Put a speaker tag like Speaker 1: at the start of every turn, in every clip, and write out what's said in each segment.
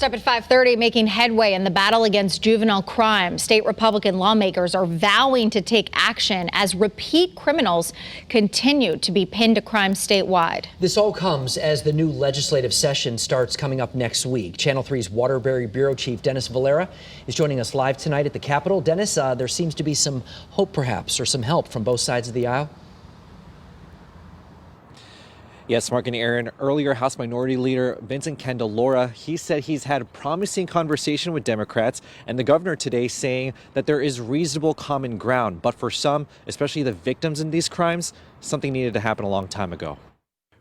Speaker 1: Up at 5:30, making headway in the battle against juvenile crime. State Republican lawmakers are vowing to take action as repeat criminals continue to be pinned to crime statewide.
Speaker 2: This all comes as the new legislative session starts coming up next week. Channel 3's Waterbury Bureau Chief Dennis Valera is joining us live tonight at the Capitol. Dennis, there seems to be some hope perhaps, or some help from both sides of the aisle.
Speaker 3: Yes, Mark and Aaron, earlier House Minority Leader Vincent Candelora, he said he's had a promising conversation with Democrats and the governor today saying that there is reasonable common ground. But for some, especially the victims in these crimes, something needed to happen a long time ago.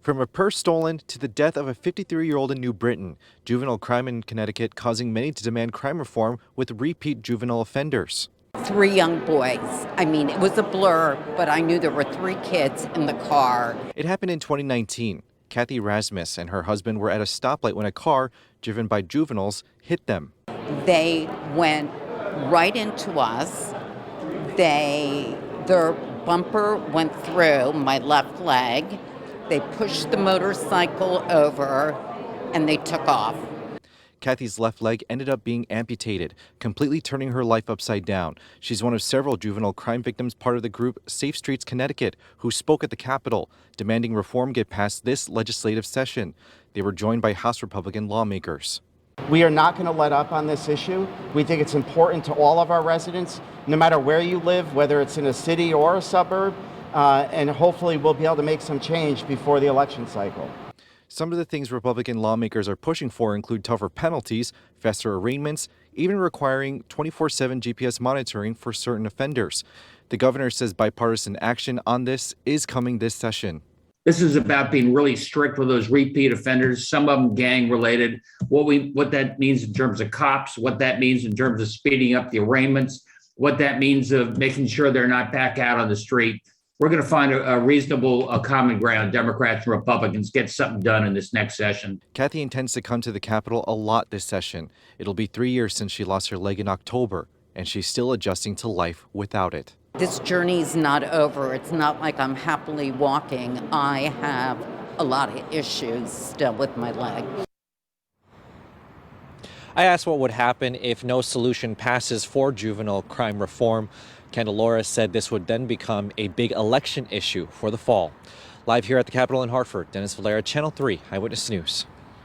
Speaker 3: From a purse stolen to the death of a 53-year-old in New Britain, juvenile crime in Connecticut causing many to demand crime reform with repeat juvenile offenders.
Speaker 4: 3 young boys. I mean, it was a blur, but I knew there were 3 kids in the car.
Speaker 3: It happened in 2019. Kathy Rasmus and her husband were at a stoplight when a car, driven by juveniles, hit them.
Speaker 4: They went right into us. Their bumper went through my left leg. They pushed the motorcycle over, and they took off.
Speaker 3: Kathy's left leg ended up being amputated, completely turning her life upside down. She's one of several juvenile crime victims, part of the group Safe Streets Connecticut, who spoke at the Capitol, demanding reform get passed this legislative session. They were joined by House Republican lawmakers.
Speaker 5: We are not going to let up on this issue. We think it's important to all of our residents, no matter where you live, whether it's in a city or a suburb, and hopefully we'll be able to make some change before the election cycle.
Speaker 3: Some of the things Republican lawmakers are pushing for include tougher penalties, faster arraignments, even requiring 24/7 GPS monitoring for certain offenders. The governor says bipartisan action on this is coming this session.
Speaker 6: This is about being really strict with those repeat offenders, some of them gang related, what that means in terms of cops, what that means in terms of speeding up the arraignments, what that means of making sure they're not back out on the street. We're going to find a reasonable common ground. Democrats and Republicans get something done in this next session.
Speaker 3: Kathy intends to come to the Capitol a lot this session. It'll be 3 years since she lost her leg in October, and she's still adjusting to life without it.
Speaker 4: This journey's not over. It's not like I'm happily walking. I have a lot of issues still with my leg.
Speaker 3: I asked what would happen if no solution passes for juvenile crime reform. Candelora said this would then become a big election issue for the fall. Live here at the Capitol in Hartford, Dennis Valera, Channel 3 Eyewitness News.